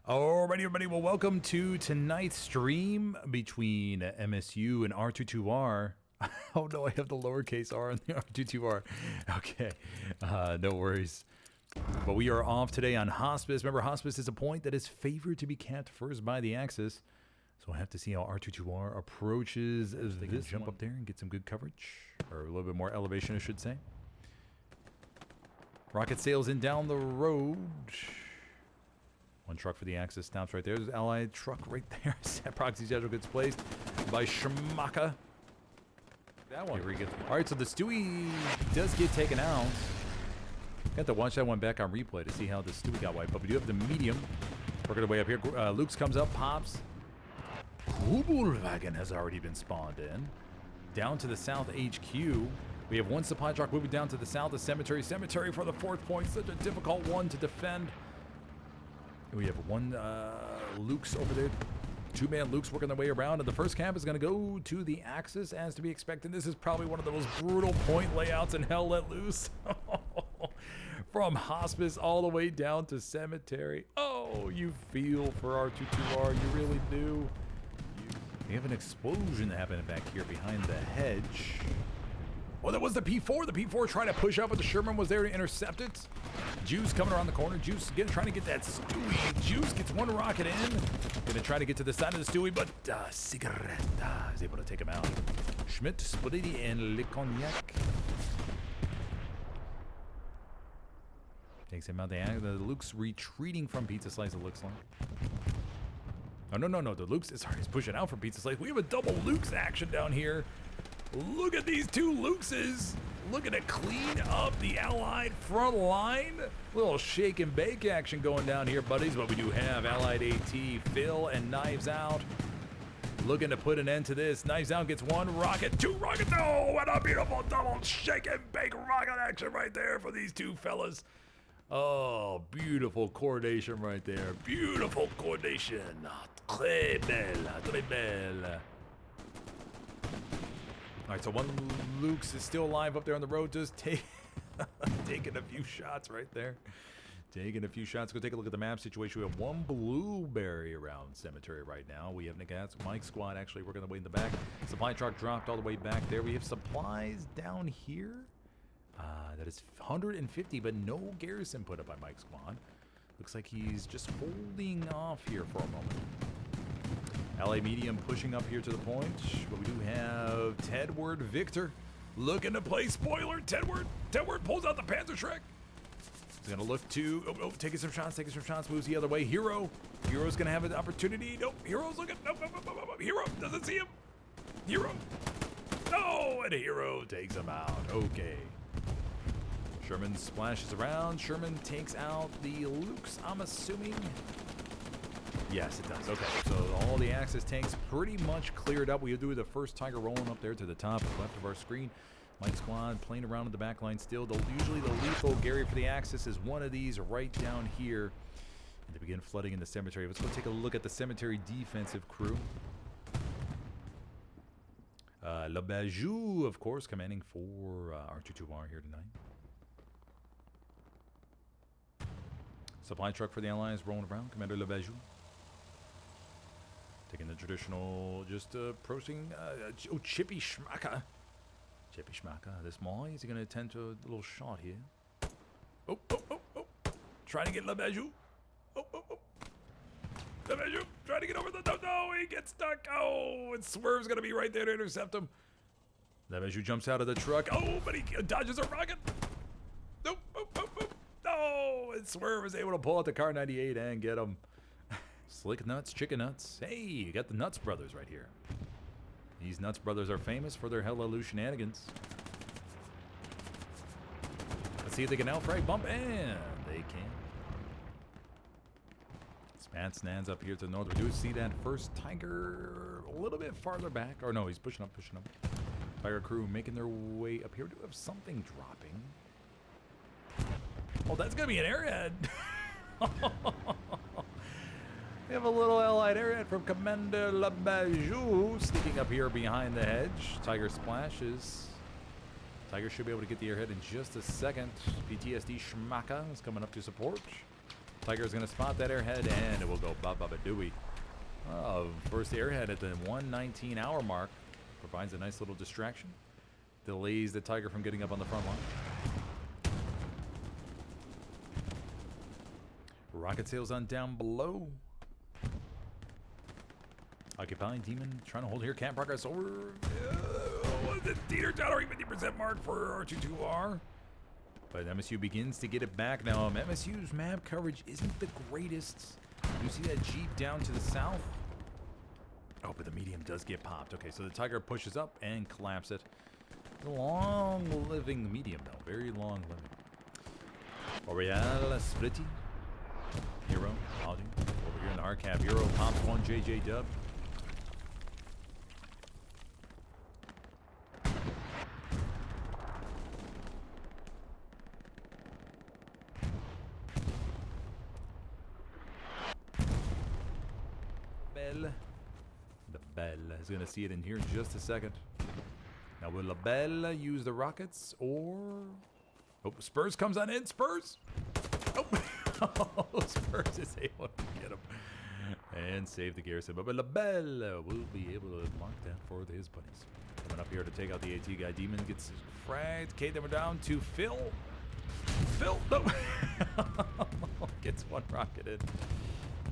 Alrighty, everybody. Well, welcome to tonight's stream between MSU and R22R. Oh no, I have the lowercase r on the R22R. Okay, no worries. But we are off today on Hospice. Remember, Hospice is a point that is favored to be capped first by the Axis. So we'll have to see how R22R approaches as they can jump up there and get some good coverage. Or a little bit more elevation, I should say. Rocket sails in down the road. One truck for the Axis stops right there. There's an allied truck right there. Proxy schedule gets placed by Schmaka. That one. Alright, so the Stewie does get taken out. Got to watch that one back on replay to see how the Stewie got wiped. But we do have the medium working their way up here. Luke's comes up, pops. Kubelwagen has already been spawned in. Down to the south HQ. We have one supply truck moving down to the south of Cemetery. Cemetery for the 4th point. Such a difficult one to defend. We have one Luke's over there. 2-man Luke's working their way around. And the first camp is going to go to the Axis as to be expected. This is probably one of the most brutal point layouts in Hell Let Loose. From Hospice all the way down to Cemetery. Oh, you feel for R22R. You really do. We have an explosion happening back here behind the hedge. Oh, that was the P4. The P4 trying to push up, but the Sherman was there to intercept it. Juice coming around the corner. Juice again trying to get that Stewie. Juice gets one rocket in. Gonna try to get to the side of the Stewie, but Cigaretta is able to take him out. Schmidt, Spoliti, and Le Cognac. Takes him out. The Luke's retreating from Pizza Slice, it looks like. Oh, no. The Luke's, sorry, he's pushing out from Pizza Slice. We have a double Luke's action down here. Look at these two Lukeses. Looking to clean up the Allied front line. Little shake and bake action going down here, buddies. But we do have Allied AT, Phil, and Knives Out. Looking to put an end to this. Knives Out gets one rocket, 2 rockets. Oh, what a beautiful double shake and bake rocket action right there for these two fellas. Oh, beautiful coordination right there. Beautiful coordination. Très belle, très belle. All right, so one Luke's is still alive up there on the road, just taking a few shots right there. Taking a few shots. Go take a look at the map situation. We have one Blueberry around Cemetery right now. We have Mike's squad actually working their way in the back. Supply truck dropped all the way back there. We have supplies down here. That is 150, but no garrison put up by Mike's squad. Looks like he's just holding off here for a moment. LA Medium pushing up here to the point, but we do have Tedward Victor looking to play spoiler. Tedward pulls out the Panzer Shrek. He's gonna look to taking some shots, moves the other way. Hero's gonna have an opportunity. Nope, Hero's looking. Nope. Hero doesn't see him. Hero. No, and Hero takes him out. Okay. Sherman splashes around. Sherman takes out the Luke's, I'm assuming. Yes, it does. Okay, so all the Axis tanks pretty much cleared up. We do the first Tiger rolling up there to the top left of our screen. Mike squad playing around in the back line still. Usually the lethal Gary for the Axis is one of these right down here. And they begin flooding in the Cemetery. Let's go take a look at the Cemetery defensive crew. Le Bajou, of course, commanding for R22R here tonight. Supply truck for the Allies rolling around. Commander Le Bajou. Taking the traditional, just approaching, Chippy Schmaka. Chippy Schmaka, this Moy, is he going to attempt to a little shot here? Oh. Trying to get Le Bajou. Oh. Le Bajou, trying to get over the, no, he gets stuck. Oh, and Swerve's going to be right there to intercept him. Le Bajou jumps out of the truck. Oh, but he dodges a rocket. Nope. No, and Swerve is able to pull out the Car 98 and get him. Slick Nuts, Chicken Nuts. Hey, you got the Nuts Brothers right here. These Nuts Brothers are famous for their Helios shenanigans. Let's see if they can outright bump, and they can. Spat Snans up here to the north. We do see that first Tiger a little bit farther back. Or no, he's pushing up. Tiger crew making their way up here. We do have something dropping. Oh, that's going to be an airhead. We have a little allied airhead from Commander Le Bajou sneaking up here behind the hedge. Tiger splashes. Tiger should be able to get the airhead in just a second. PTSD Schmaka is coming up to support. Tiger's going to spot that airhead, and it will go ba-ba-ba-dooey. First airhead at the 119 hour mark. Provides a nice little distraction. Delays the Tiger from getting up on the front line. Rocket sails on down below. Occupying Demon trying to hold here. Can't progress over. The theater down our 50% mark for R22R. But MSU begins to get it back now. MSU's map coverage isn't the greatest. You see that Jeep down to the south? Oh, but the medium does get popped. Okay, so the Tiger pushes up and collapses it. Long-living medium, though. Very long-living. Oriel Splitty. Hero. Audi. Over here in the RCAP. Hero pops one JJ dub. The Belle is going to see it in here in just a second. Now, will La Belle use the rockets or... Oh, Spurs comes on in. Spurs! Oh, Spurs is able to get him and save the garrison. But La Belle will be able to mark that for his buddies. Coming up here to take out the AT guy. Demon gets fragged. Kate them down to Phil. Phil! No! Gets one rocket in.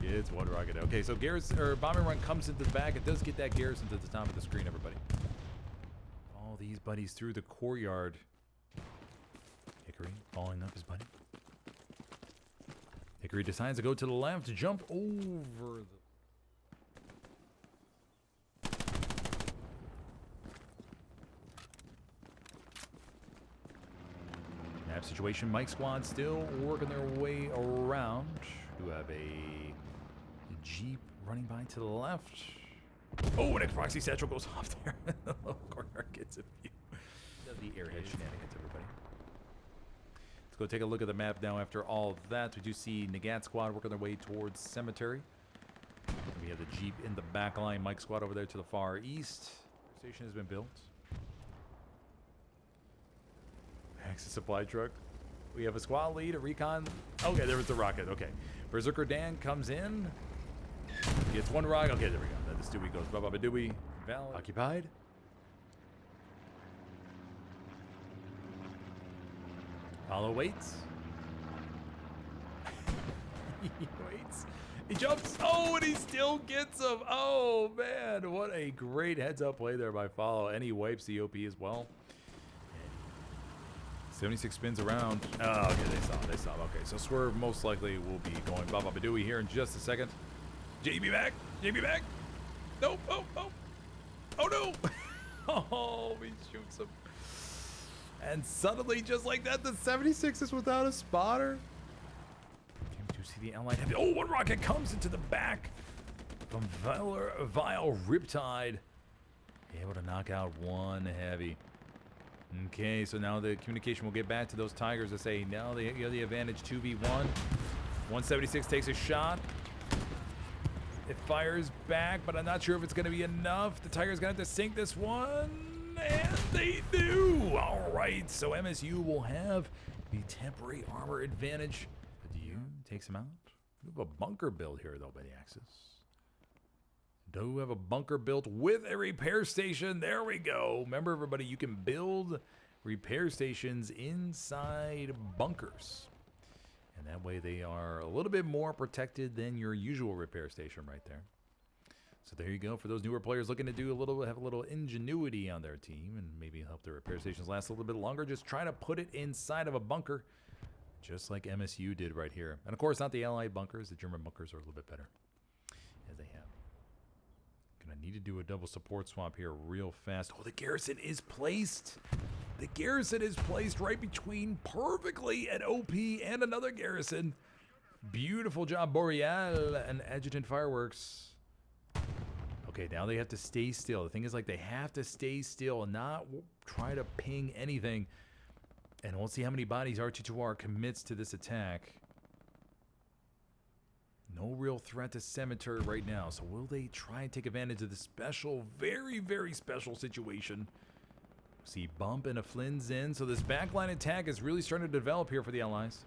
It's one rocket. Okay, so Garrison or bombing run comes into the back. It does get that Garrison to the top of the screen, everybody. All these buddies through the courtyard. Hickory following up his buddy. Hickory decides to go to the left to jump over the... Map situation. Mike squad still working their way around. Do have a Jeep running by to the left. Oh, an X-Proxy Satchel goes off there. The little corner gets a few of the airhead shenanigans, everybody. Let's go take a look at the map now after all of that. We do see Nagat squad working their way towards Cemetery. We have the Jeep in the back line. Mike squad over there to the far east. Station has been built. Access supply truck. We have a squad lead, a recon. Okay, there was the rocket. Okay. Berserker Dan comes in. Gets one rocket. Okay, there we go. Then the Stewie goes ba-ba-ba-dooey. Val occupied. Follow waits. He waits. He jumps. Oh, and he still gets him. Oh, man. What a great heads-up play there by Follow. And he wipes the OP as well. 76 spins around. Oh, okay, they saw. Okay, so Swerve most likely will be going ba-ba-ba-dooey here in just a second. JB back. Nope. Oh, no. Oh, he shoots him. And suddenly, just like that, the 76 is without a spotter. Do you see the ally heavy? Oh, one rocket comes into the back from Vile Riptide. Able to knock out one heavy. Okay, so now the communication will get back to those Tigers to say now they have the advantage 2v1. 176 takes a shot. It fires back, but I'm not sure if it's going to be enough. The Tigers going to have to sink this one, and they do. All right, so MSU will have the temporary armor advantage. But DU takes him out. We have a bunker build here, though, by the Axis. Do have a bunker built with a repair station. There we go. Remember, everybody, you can build repair stations inside bunkers. And that way they are a little bit more protected than your usual repair station right there. So there you go. For those newer players looking to have a little ingenuity on their team and maybe help their repair stations last a little bit longer, just try to put it inside of a bunker, just like MSU did right here. And of course, not the Allied bunkers. The German bunkers are a little bit better, as they have. Gonna need to do a double support swap here real fast. Oh, the garrison is placed. The garrison is placed right between perfectly an OP and another garrison. Beautiful job, Boreal and Adjutant Fireworks. Okay, now they have to stay still. The thing is, like, they have to stay still and not try to ping anything. And we'll see how many bodies R22R commits to this attack. No real threat to Cemetery right now. So will they try and take advantage of the special, very, very special situation? See Bump and a Flynn's in. So this backline attack is really starting to develop here for the Allies.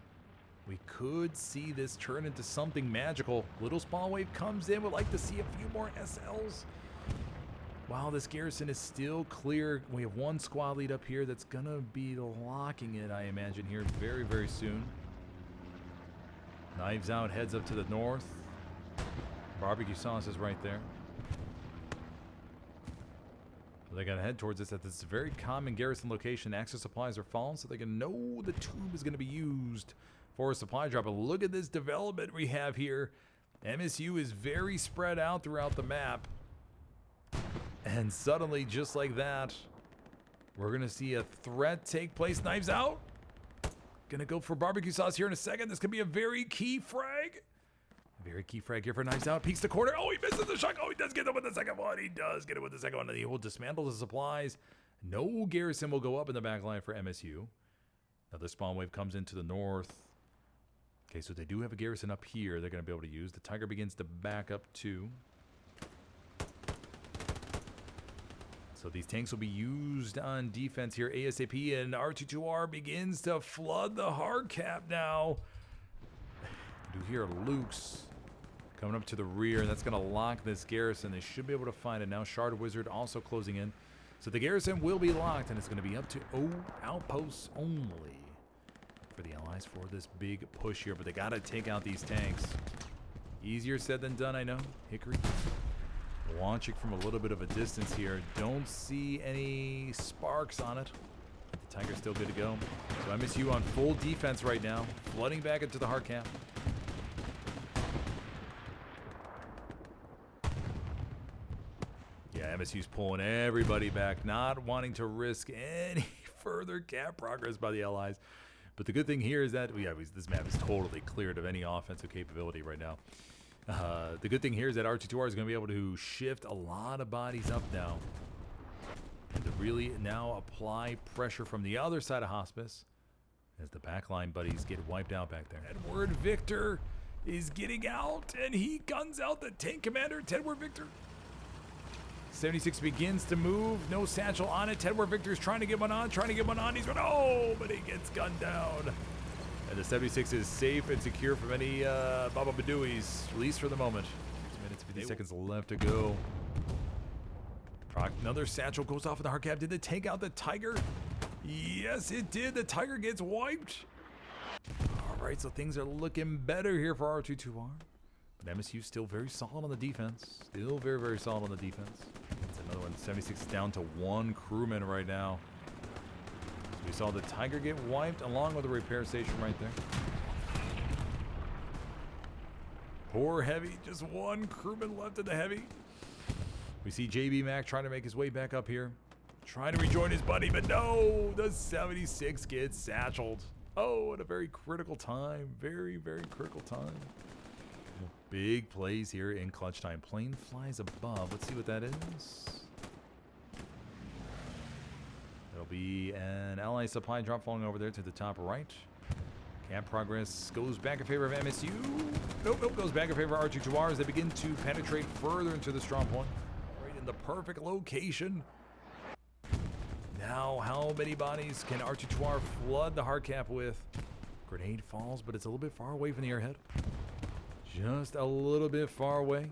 we could see this turn into something magical. Little Spawn Wave comes in. Would like to see a few more SLs. Wow, this garrison is still clear. We have one squad lead up here that's going to be locking it, I imagine, here very, very soon. Knives Out heads up to the north. Barbecue Sauce is right there. They're going to head towards this at this very common garrison location. Access supplies are falling, so they're going to know the tube is going to be used for a supply drop. And look at this development we have here. MSU is very spread out throughout the map. And suddenly, just like that, we're going to see a threat take place. Knives Out. Going to go for Barbecue Sauce here in a second. This could be a very key frag. A very key frag here for Knives Out. Peeks the corner. Oh, he misses the shot. Oh, he does get it with the second one. He does get it with the second one. And he will dismantle the supplies. No garrison will go up in the back line for MSU. Another spawn wave comes into the north. Okay, so they do have a garrison up here they're going to be able to use. The Tiger begins to back up too. So these tanks will be used on defense here ASAP, and R22R begins to flood the hard cap now. You hear Luke's coming up to the rear, and that's going to lock this garrison. They should be able to find it now. Shard Wizard also closing in. So the garrison will be locked, and it's going to be up to outposts only for the Allies for this big push here. But they got to take out these tanks. Easier said than done, I know. Hickory launching from a little bit of a distance here. Don't see any sparks on it. The Tiger's still good to go. So MSU on full defense right now, flooding back into the hard cap. Yeah, MSU's pulling everybody back, not wanting to risk any further cap progress by the Allies. But the good thing here is that this map is totally cleared of any offensive capability right now. The good thing here is that R22R is going to be able to shift a lot of bodies up now and to really now apply pressure from the other side of Hospice as the backline buddies get wiped out back there. Edward Victor is getting out, and he guns out the tank commander, Tedward Victor. 76 begins to move. No satchel on it. Tedward Victor is trying to get one on. He's going, oh, but he gets gunned down. And the 76 is safe and secure from any Baba Badooies, at least for the moment. 6 minutes, 50 seconds left to go. Another satchel goes off in the hard cap. Did it take out the Tiger? Yes, it did. The Tiger gets wiped. All right, so things are looking better here for R22R. But MSU still very solid on the defense. Still very, very solid on the defense. That's another one. 76 is down to one crewman right now. We saw the Tiger get wiped along with the repair station right there. Poor Heavy, just one crewman left in the Heavy. We see JB Mac trying to make his way back up here. Trying to rejoin his buddy, but no, the 76 gets satcheled. Oh, at a very critical time. Very, very critical time. Big plays here in clutch time. Plane flies above. Let's see what that is. There'll be an ally supply drop falling over there to the top right. Cap progress goes back in favor of MSU. Nope, goes back in favor of R22R as they begin to penetrate further into the strong point. Right in the perfect location. Now, how many bodies can R22R flood the hard cap with? Grenade falls, but it's a little bit far away from the airhead. Just a little bit far away.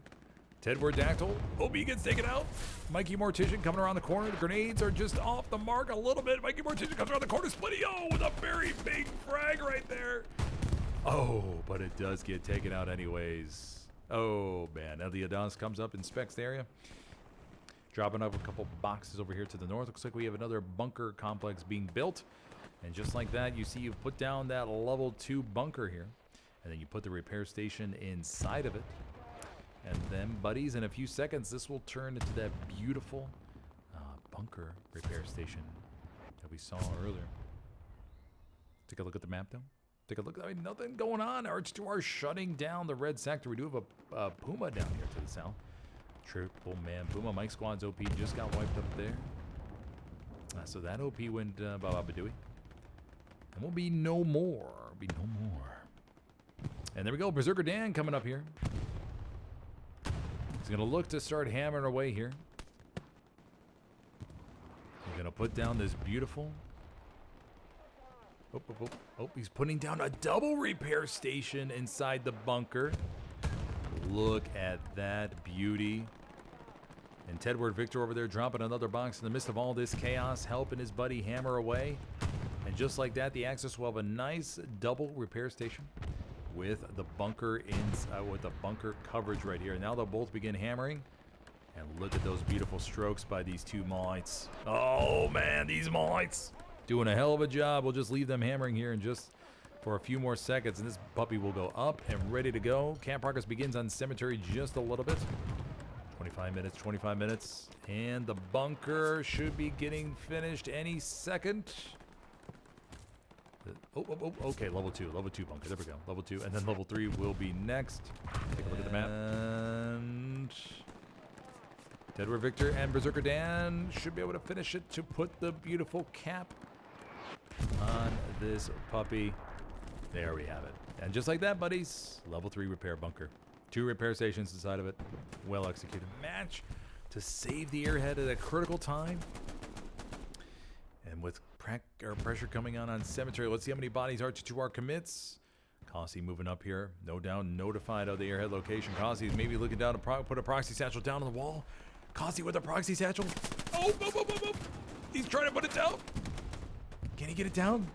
Tedward Dactyl. OB gets taken out. Mikey Mortician coming around the corner. The grenades are just off the mark a little bit. Mikey Mortician comes around the corner. Splitty-O with a very big frag right there. Oh, but it does get taken out anyways. Oh, man. Now the Adonis comes up, inspects the area. Dropping up a couple boxes over here to the north. Looks like we have another bunker complex being built. And just like that, you see you've put down that level 2 bunker here. And then you put the repair station inside of it. And then, buddies, in a few seconds, this will turn into that beautiful bunker repair station that we saw earlier. Take a look at the map, though. Take a look. I mean, nothing going on. R22R shutting down the red sector. We do have a Puma down here to the south. Triple man Puma. Mike Squad's OP just got wiped up there. So that OP went Baba Badooie. And we'll be no more. And there we go. Berserker Dan coming up here. He's going to look to start hammering away here. We're going to put down this beautiful Oh, he's putting down a double repair station inside the bunker. Look at that beauty. And Tedward Victor over there dropping another box in the midst of all this chaos, helping his buddy hammer away. And just like that, the Axis will have a nice double repair station with the bunker with the bunker coverage right here. Now they'll both begin hammering. And look at those beautiful strokes by these two mites. Oh man, these mites doing a hell of a job. We'll just leave them hammering here in just for a few more seconds, and this puppy will go up and ready to go. Camp progress begins on cemetery just a little bit. 25 minutes, and the bunker should be getting finished any second. Okay, level two bunker, there we go, level 2, and then level 3 will be next. Take a look at the map. And Tedward Victor and Berserker Dan should be able to finish it to put the beautiful cap on this puppy. There we have it. And just like that, buddies, level 3 repair bunker. 2 repair stations inside of it. Well executed match to save the airhead at a critical time. And with pressure coming on cemetery, let's see how many bodies R22R commits. Kossi moving up here. No down, notified of the airhead location. Kossi is maybe looking down to put a proxy satchel down on the wall. Kossi with a proxy satchel. Oh. He's trying to put it down. Can he get it down?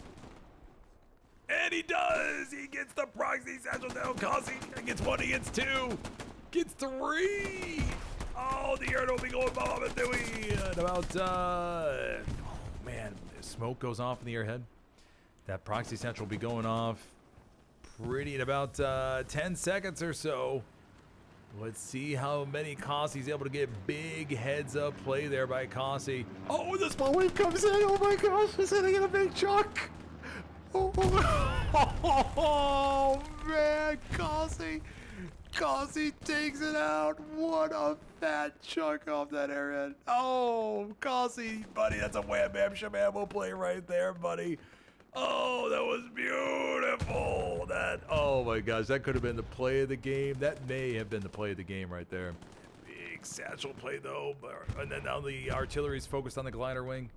And he does! He gets the proxy satchel down. Kossi gets 1, he gets 2, gets 3! Oh, the air will be going bomb and Dewey! And about, oh man, smoke goes off in the airhead. That proxy satchel will be going off pretty in about 10 seconds or so. Let's see how many Kossi's able to get. Big heads up play there by Kossi. Oh, the small wave comes in! Oh my gosh, he's hitting in a big chunk! Oh man, Kossi takes it out. What a fat chunk off that airhead. Oh, Kossi, buddy, that's a wham bam shabam play right there, buddy. Oh, that was beautiful. Oh my gosh, that could have been the play of the game. That may have been the play of the game right there. Big satchel play though, and then now the artillery's focused on the glider wing.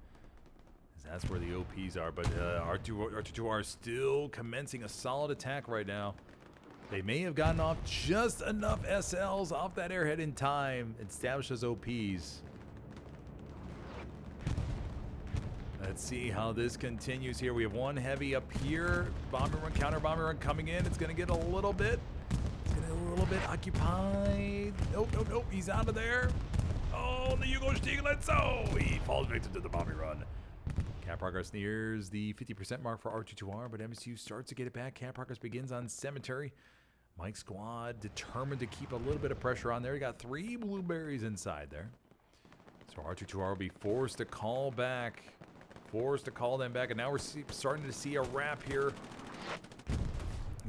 That's where the OPs are, but R22R still commencing a solid attack right now. They may have gotten off just enough SLs off that airhead in time, established as OPs. Let's see how this continues here. We have 1 heavy up here. Bomber run, counter bomber run coming in. It's going to get a little bit. It's going to get a little bit occupied. Nope. He's out of there. Oh, the Hugo Stieglitz. Oh, he falls victim to the bomber run. Cap progress nears the 50% mark for R22R, but MSU starts to get it back. Cap progress begins on cemetery. Mike's squad determined to keep a little bit of pressure on there. He got 3 blueberries inside there. So R22R will be forced to call back. Forced to call them back, and now we're starting to see a wrap here.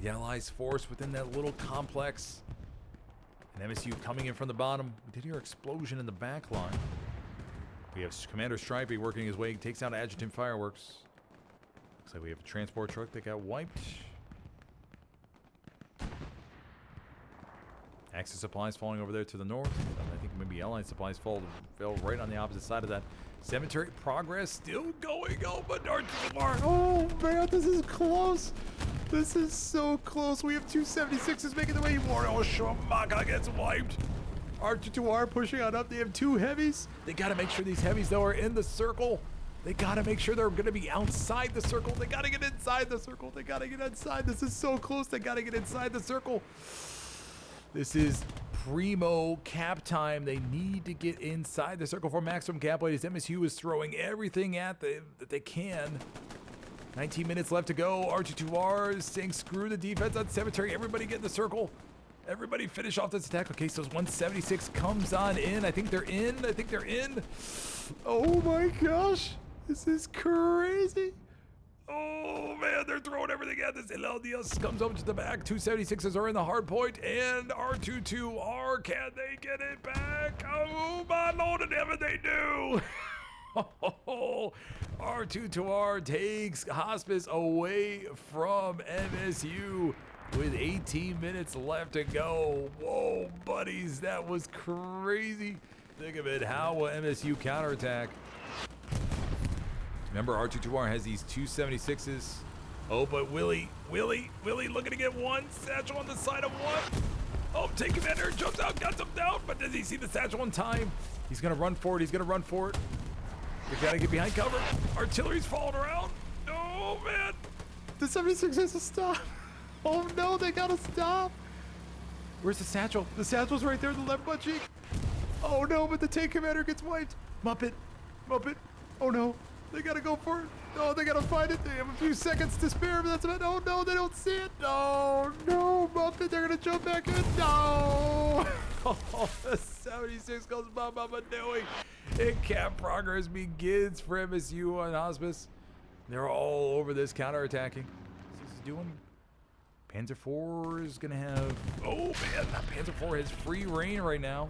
The Allies force within that little complex. And MSU coming in from the bottom. We did hear explosion in the back line. We have Commander Stripey working his way. He takes out Adjutant Fireworks. Looks like we have a transport truck that got wiped. Axis supplies falling over there to the north. I think maybe Allied supplies fell right on the opposite side of that. Cemetery progress still going on, but R22R. Oh man, this is close. This is so close. We have 276s making the way. Moro Shamaka gets wiped. R22R pushing on up. They have 2 heavies. They got to make sure these heavies, though, are in the circle. They got to make sure they're going to be outside the circle. They got to get inside the circle. They got to get inside. This is so close. They got to get inside the circle. This is primo cap time. They need to get inside the circle for maximum cap weight as MSU is throwing everything at them that they can. 19 minutes left to go. R22R is saying screw the defense on cemetery. Everybody get in the circle. Everybody finish off this attack. Okay, so 176 comes on in. I think they're in. Oh my gosh. This is crazy. Oh man, they're throwing everything at this. Helios comes over to the back. 276s are in the hard point, and R22R, can they get it back? Oh my lord, and ever they do. R22R takes Hospice away from MSU with 18 minutes left to go. Whoa, buddies, that was crazy. Think of it, how will MSU counterattack? Remember, R22R has these 276s Oh, but Willie looking to get one. Satchel on the side of one. Oh, Tank Commander jumps out, guns him down, but does he see the Satchel in time? He's gonna run for it, We gotta get behind cover. Artillery's falling around. Oh, man. The 76 has to stop. Oh, no, they gotta stop. Where's the Satchel? The Satchel's right there in the left butt cheek. Oh, no, but the Tank Commander gets wiped. Muppet. Oh, no. They gotta go for it. Oh, they gotta find it. They have a few seconds to spare, but that's about. Oh, no, they don't see it. No, Muppet. They're gonna jump back in. No. Oh, the 76 goes Mama doing. And camp progress begins for MSU on Hospice. They're all over this counterattacking. This is doing. Panzer IV is gonna have. Oh man, Panzer IV has free reign right now.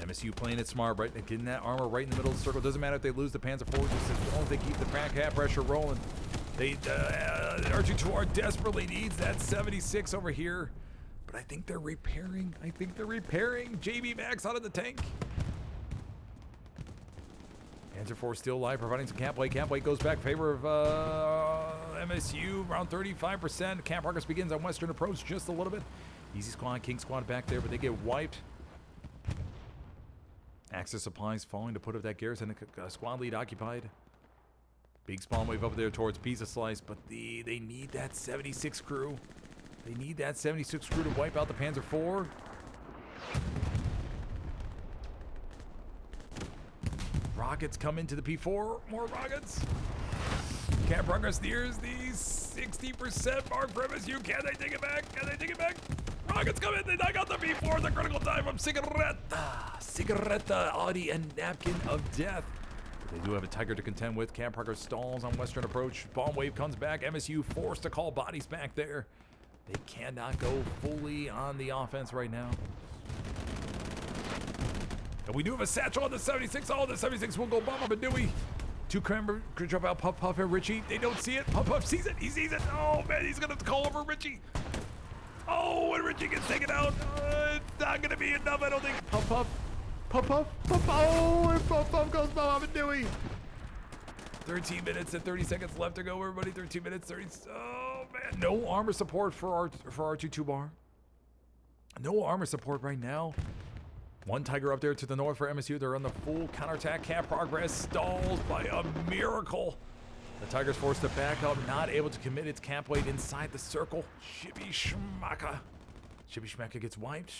MSU playing it smart, right? Getting that armor right in the middle of the circle. Doesn't matter if they lose the Panzer IV, just as long as they keep the cap pressure rolling. They R22R desperately needs that 76 over here. But I think they're repairing. JB Max out of the tank. Panzer IV still alive, providing some camp weight. Camp weight goes back in favor of MSU, around 35%. Camp progress begins on Western approach just a little bit. Easy squad, King squad back there, but they get wiped. Access supplies falling to put up that garrison. Squad lead occupied. Big spawn wave up there towards Pizza Slice, but they need that 76 crew. They need that 76 crew to wipe out the Panzer IV. Rockets come into the P4. More rockets. Camp progress nears the 60% mark for MSU. Can they take it back? Rockets come in. They knock out the P4. The critical time from Cigaretta, Audi, and Napkin of Death. But they do have a Tiger to contend with. Camp progress stalls on Western approach. Bomb wave comes back. MSU forced to call bodies back there. They cannot go fully on the offense right now. And we do have a Satchel on the 76. Oh, the 76 will go bomb but do we? Two Cranberry drop out Puff and Richie. They don't see it. Puff sees it. He sees it. Oh, man, he's going to call over Richie. Oh, and Richie gets taken out. It's not going to be enough, I don't think. Puff. Oh, and Puff goes bomb and Dewey. 13 minutes and 30 seconds left to go, everybody. 13 minutes, 30. Oh, man. No armor support for R22R. No armor support right now. One Tiger up there to the north for MSU. They're on the full counterattack. Camp progress stalls by a miracle. The Tiger's forced to back up, not able to commit its camp weight inside the circle. Shibby Schmacka gets wiped.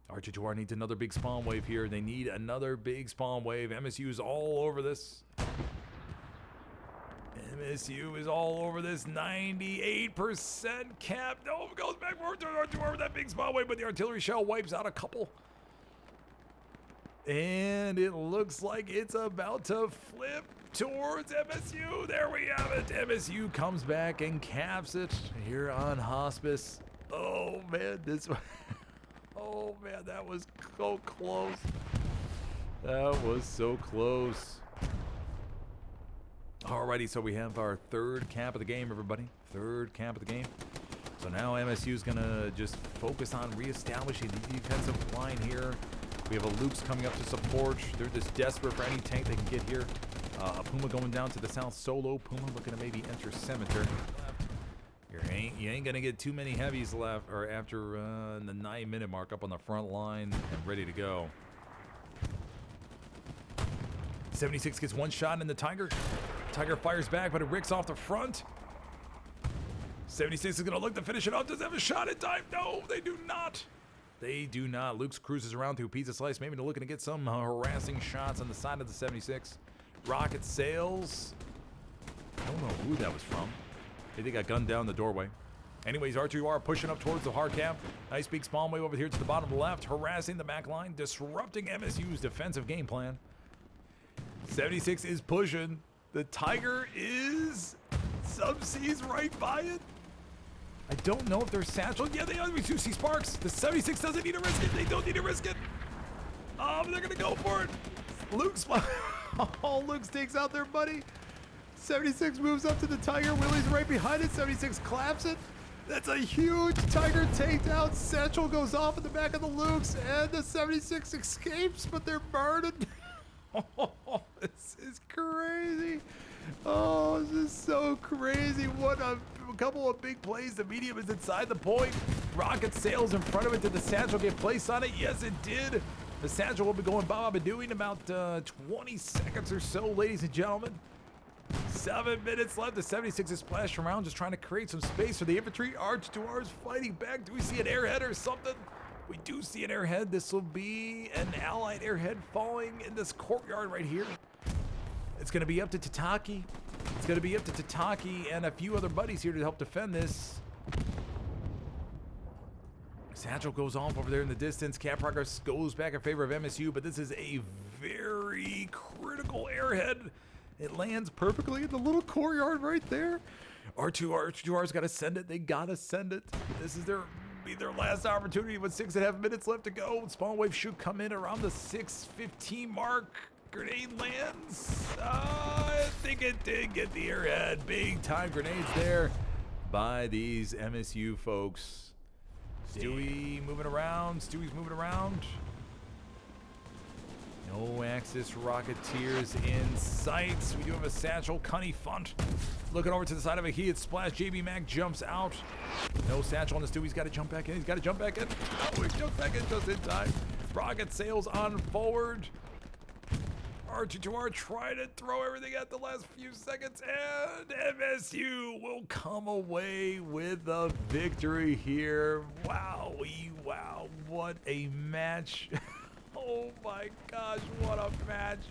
R22R needs another big spawn wave here. They need another big spawn wave. MSU is all over this. 98% cap. No, it goes back forward to R22R with that big spawn wave, but the artillery shell wipes out a couple. And it looks like it's about to flip towards MSU. There we have it. MSU comes back and caps it here on Hospice. Oh, man, oh, man, that was so close. That was so close. Alrighty, so we have our third cap of the game, everybody. Third cap of the game. So now MSU is going to just focus on reestablishing the defensive line here. We have a Luke's coming up to support. They're just desperate for any tank they can get here. Puma going down to the south solo. Puma looking to maybe enter Cemetery. You ain't going to get too many heavies left or after the 9-minute mark up on the front line and ready to go. 76 gets one shot in the Tiger. Tiger fires back, but it ricks off the front. 76 is going to look to finish it off. Does it have a shot in time? No, they do not. They do not. Luke's cruises around through Pizza Slice. Maybe they're looking to get some harassing shots on the side of the 76. Rocket sails. I don't know who that was from. They got gunned down the doorway. Anyways, R2R pushing up towards the hard cap. Nice big spawn wave over here to the bottom left, harassing the back line, disrupting MSU's defensive game plan. 76 is pushing. The Tiger is subseas right by it. I don't know if they're satchel. Yeah, they are. We do see sparks. The 76 doesn't need to risk it. They don't need to risk it. They're going to go for it. Luke's oh, Luke's takes out their buddy. 76 moves up to the Tiger. Willie's right behind it. 76 claps it. That's a huge Tiger takedown. Satchel goes off in the back of the Luke's, and the 76 escapes, but they're burned. Oh, this is crazy. Oh, this is so crazy. What a couple of big plays. The medium is inside the point. Rocket sails in front of it. Did the satchel get placed on it? Yes, it did. The satchel will be going bob-a-doing about 20 seconds or so, ladies and gentlemen. 7 minutes left. The 76 is splashing around, just trying to create some space for the infantry. R22R is fighting back. Do we see an airhead or something? We do see an airhead. This will be an allied airhead falling in this courtyard right here. It's going to be up to Tataki. It's going to be up to Tataki and a few other buddies here to help defend this. Satchel goes off over there in the distance. Cap progress goes back in favor of MSU, but this is a very critical airhead. It lands perfectly in the little courtyard right there. R2R's got to send it. They got to send it. This is their last opportunity with 6.5 minutes left to go. Spawn wave should come in around the 6:15 mark. Grenade lands. I think it did get the airhead. Big time grenades there by these MSU folks. Stewie moving around. Stewie's moving around. No Axis Rocketeers in sight. We do have a satchel. Cunny Funt looking over to the side of a heated splash. JB Mac jumps out. No satchel on the Stewie's got to jump back in. He's got to jump back in. Oh, he jumped back in just in time. Rocket sails on forward. R22R trying to throw everything at the last few seconds, and MSU will come away with a victory here. Wow, what a match. Oh my gosh, what a match.